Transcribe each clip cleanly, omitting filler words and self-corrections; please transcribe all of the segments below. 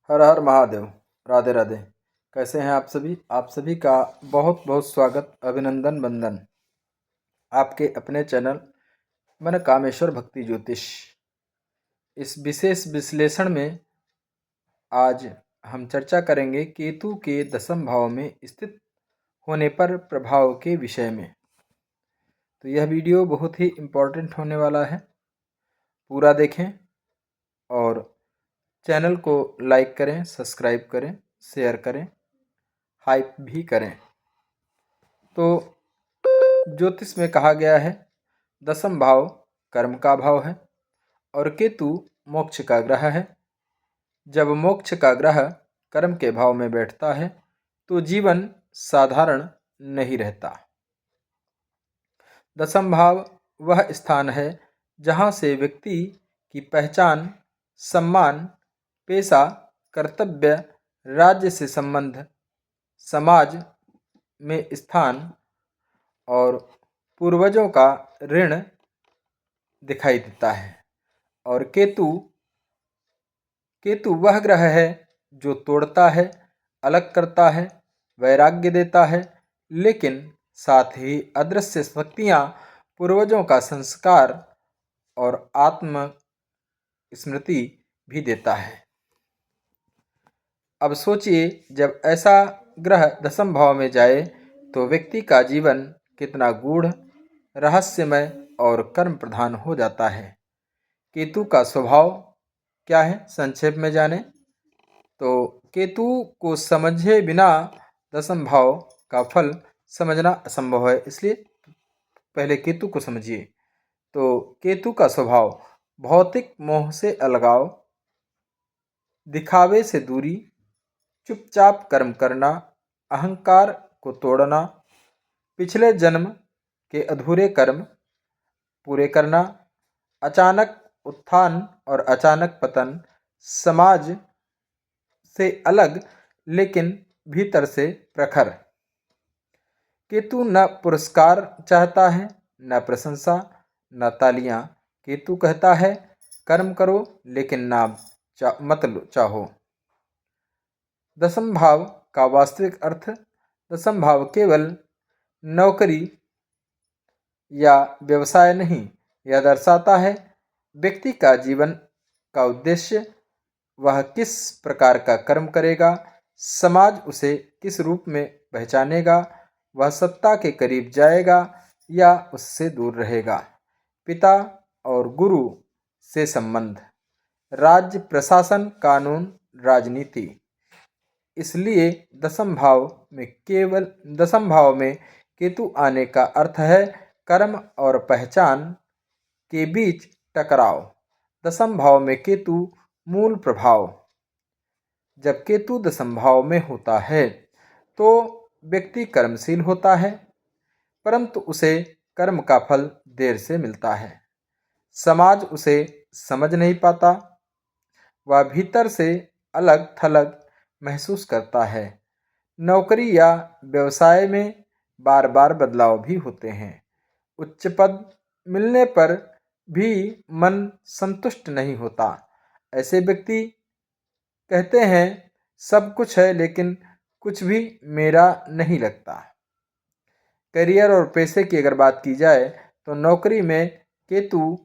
हर हर महादेव। राधे राधे। कैसे हैं आप सभी का बहुत बहुत स्वागत, अभिनंदन, वंदन आपके अपने चैनल मन कामेश्वर भक्ति ज्योतिष। इस विशेष विश्लेषण में आज हम चर्चा करेंगे केतु के दसम भाव में स्थित होने पर प्रभाव के विषय में। तो यह वीडियो बहुत ही इम्पोर्टेंट होने वाला है, पूरा देखें और चैनल को लाइक करें, सब्सक्राइब करें, शेयर करें, हाइप भी करें। तो ज्योतिष में कहा गया है दसम भाव कर्म का भाव है और केतु मोक्ष का ग्रह है। जब मोक्ष का ग्रह कर्म के भाव में बैठता है तो जीवन साधारण नहीं रहता। दसम भाव वह स्थान है जहाँ से व्यक्ति की पहचान, सम्मान, पेशा, कर्तव्य, राज्य से संबंध, समाज में स्थान और पूर्वजों का ऋण दिखाई देता है। और केतु वह ग्रह है जो तोड़ता है, अलग करता है, वैराग्य देता है, लेकिन साथ ही अदृश्य शक्तियाँ, पूर्वजों का संस्कार और आत्म स्मृति भी देता है। अब सोचिए, जब ऐसा ग्रह दसम भाव में जाए तो व्यक्ति का जीवन कितना गूढ़, रहस्यमय और कर्म प्रधान हो जाता है। केतु का स्वभाव क्या है, संक्षेप में जाने तो केतु को समझे बिना दसम भाव का फल समझना असंभव है, इसलिए पहले केतु को समझिए। तो केतु का स्वभाव भौतिक मोह से अलगाव, दिखावे से दूरी, चुपचाप कर्म करना, अहंकार को तोड़ना, पिछले जन्म के अधूरे कर्म पूरे करना, अचानक उत्थान और अचानक पतन, समाज से अलग लेकिन भीतर से प्रखर। केतु न पुरस्कार चाहता है, न प्रशंसा, न तालियां। केतु कहता है कर्म करो लेकिन नाम मत चाहो। दसम भाव का वास्तविक अर्थ, दसम भाव केवल नौकरी या व्यवसाय नहीं, यह दर्शाता है व्यक्ति का जीवन का उद्देश्य, वह किस प्रकार का कर्म करेगा, समाज उसे किस रूप में पहचानेगा, वह सत्ता के करीब जाएगा या उससे दूर रहेगा। पिता और गुरु से संबंध, राज्य, प्रशासन, कानून, राजनीति। इसलिए दसम भाव में केतु आने का अर्थ है कर्म और पहचान के बीच टकराव। दसम भाव में केतु मूल प्रभाव, जब केतु दसम भाव में होता है तो व्यक्ति कर्मशील होता है, परंतु उसे कर्म का फल देर से मिलता है। समाज उसे समझ नहीं पाता, वह भीतर से अलग थलग महसूस करता है। नौकरी या व्यवसाय में बार बार बदलाव भी होते हैं। उच्च पद मिलने पर भी मन संतुष्ट नहीं होता। ऐसे व्यक्ति कहते हैं सब कुछ है लेकिन कुछ भी मेरा नहीं लगता। करियर और पैसे की अगर बात की जाए तो नौकरी में केतु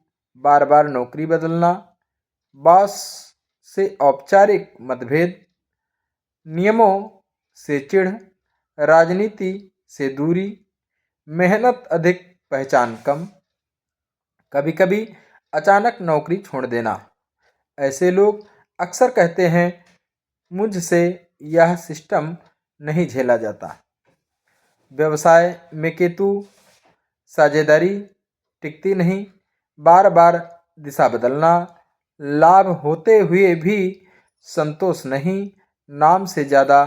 बार बार नौकरी बदलना, बॉस से औपचारिक मतभेद, नियमों से चिढ़, राजनीति से दूरी, मेहनत अधिक पहचान कम, कभी कभी अचानक नौकरी छोड़ देना। ऐसे लोग अक्सर कहते हैं मुझसे यह सिस्टम नहीं झेला जाता। व्यवसाय में केतु, साझेदारी टिकती नहीं, बार बार दिशा बदलना, लाभ होते हुए भी संतोष नहीं, नाम से ज़्यादा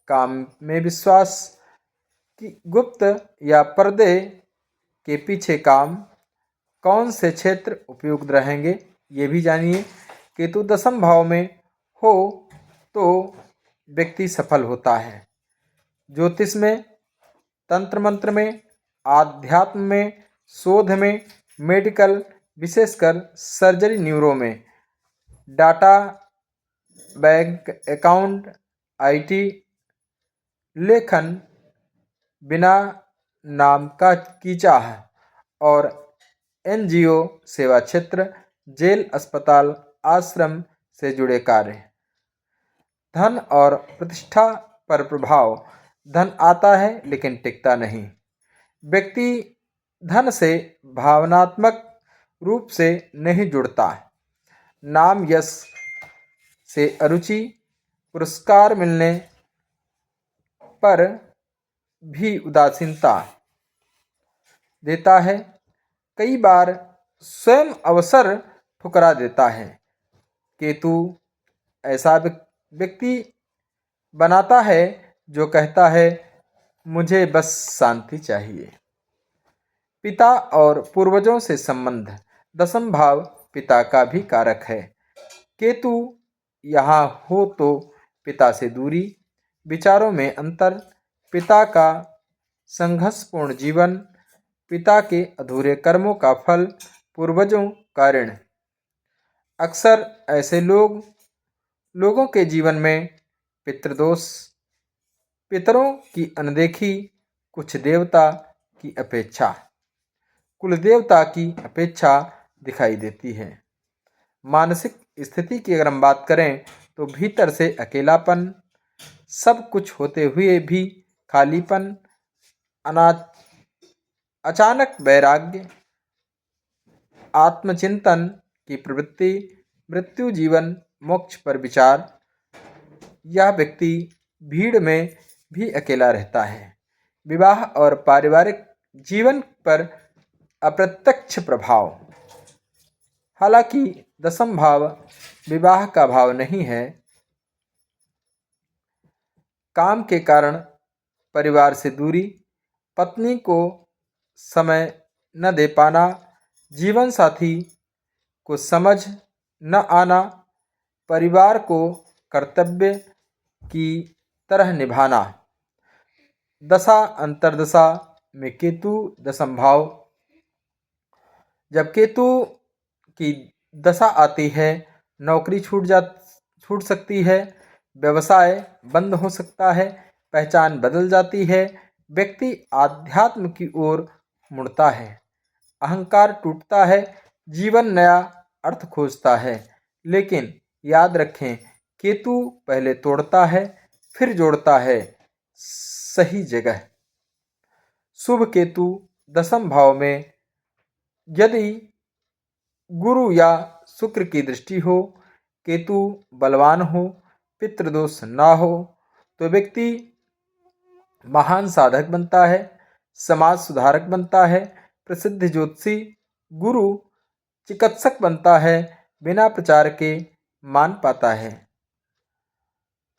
काम में विश्वास, कि गुप्त या पर्दे के पीछे काम। कौन से क्षेत्र उपयुक्त रहेंगे ये भी जानिए। केतु दसम भाव में हो तो व्यक्ति सफल होता है। ज्योतिष में, तंत्र मंत्र में, आध्यात्म में, शोध में, मेडिकल, विशेषकर सर्जरी, न्यूरो में, डाटा बैंक अकाउंट, IT, लेखन, बिना नाम का की चाह और NGO सेवा क्षेत्र, जेल, अस्पताल, आश्रम से जुड़े कार्य। धन और प्रतिष्ठा पर प्रभाव। धन आता है लेकिन टिकता नहीं। व्यक्ति धन से भावनात्मक रूप से नहीं जुड़ता। नाम, यश से अरुचि, पुरस्कार मिलने पर भी उदासीनता देता है। कई बार स्वयं अवसर ठुकरा देता है। केतु ऐसा व्यक्ति बनाता है जो कहता है मुझे बस शांति चाहिए। पिता और पूर्वजों से संबंध। दसम भाव पिता का भी कारक है। केतु यहाँ हो तो पिता से दूरी, विचारों में अंतर, पिता का संघर्षपूर्ण जीवन, पिता के अधूरे कर्मों का फल, पूर्वजों का ऋण। अक्सर ऐसे लोगों के जीवन में पितृदोष, पितरों की अनदेखी, कुछ देवता की अपेक्षा, कुल देवता की अपेक्षा दिखाई देती है। मानसिक स्थिति की अगर हम बात करें तो भीतर से अकेलापन, सब कुछ होते हुए भी खालीपन, अचानक वैराग्य, आत्मचिंतन की प्रवृत्ति, मृत्यु, जीवन, मोक्ष पर विचार। यह व्यक्ति भीड़ में भी अकेला रहता है। विवाह और पारिवारिक जीवन पर अप्रत्यक्ष प्रभाव। हालांकि दसम भाव विवाह का भाव नहीं है। काम के कारण परिवार से दूरी, पत्नी को समय न दे पाना, जीवन साथी को समझ न आना, परिवार को कर्तव्य की तरह निभाना। दशा अंतर्दशा में केतु दसम भाव। जब केतु की दशा आती है, नौकरी छूट सकती है, व्यवसाय बंद हो सकता है, पहचान बदल जाती है, व्यक्ति आध्यात्म की ओर मुड़ता है, अहंकार टूटता है, जीवन नया अर्थ खोजता है। लेकिन याद रखें, केतु पहले तोड़ता है फिर जोड़ता है सही जगह। शुभ केतु दसम भाव में यदि गुरु या शुक्र की दृष्टि हो, केतु बलवान हो, पितृदोष ना हो, तो व्यक्ति महान साधक बनता है, समाज सुधारक बनता है, प्रसिद्ध ज्योतिषी, गुरु, चिकित्सक बनता है, बिना प्रचार के मान पाता है।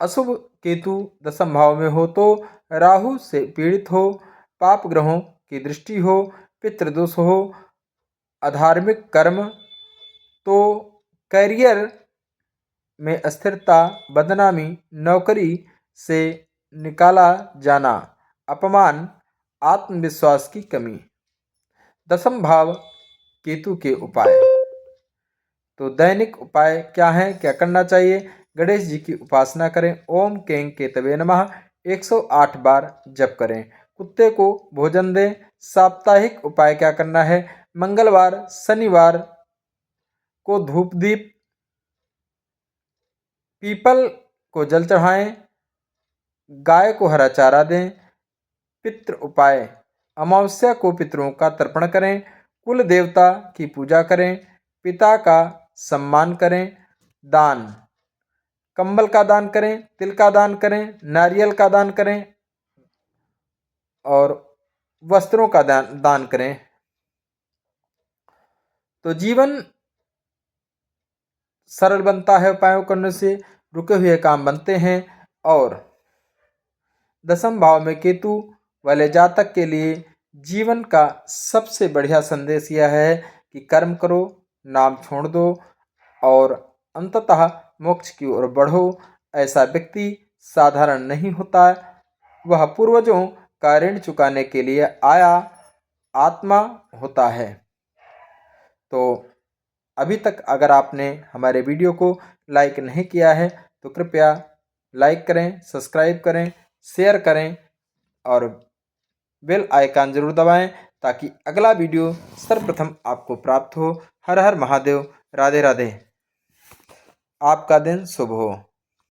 अशुभ केतु दसम भाव में हो तो राहु से पीड़ित हो, पाप ग्रहों की दृष्टि हो, पितृदोष हो, अधार्मिक कर्म, तो करियर में अस्थिरता, बदनामी, नौकरी से निकाला जाना, अपमान, आत्मविश्वास की कमी। दसम भाव केतु के उपाय। तो दैनिक उपाय क्या है, क्या करना चाहिए? गणेश जी की उपासना करें, ओम कें केतवे नमः 108 बार जप करें, कुत्ते को भोजन दें। साप्ताहिक उपाय क्या करना है? मंगलवार, शनिवार को धूप दीप, पीपल को जल चढ़ाएं, गाय को हरा चारा दें। पितृ उपाय, अमावस्या को पितरों का तर्पण करें, कुल देवता की पूजा करें, पिता का सम्मान करें। दान, कंबल का दान करें, तिल का दान करें, नारियल का दान करें और वस्त्रों का दान करें। तो जीवन सरल बनता है उपायों करने से, रुके हुए काम बनते हैं। और दसम भाव में केतु वाले जातक के लिए जीवन का सबसे बढ़िया संदेश यह है कि कर्म करो, नाम छोड़ दो और अंततः मोक्ष की ओर बढ़ो। ऐसा व्यक्ति साधारण नहीं होता, वह पूर्वजों का ऋण चुकाने के लिए आया आत्मा होता है। तो अभी तक अगर आपने हमारे वीडियो को लाइक नहीं किया है तो कृपया लाइक करें, सब्सक्राइब करें, शेयर करें और बेल आइकन जरूर दबाएं ताकि अगला वीडियो सर्वप्रथम आपको प्राप्त हो। हर हर महादेव। राधे राधे। आपका दिन शुभ हो।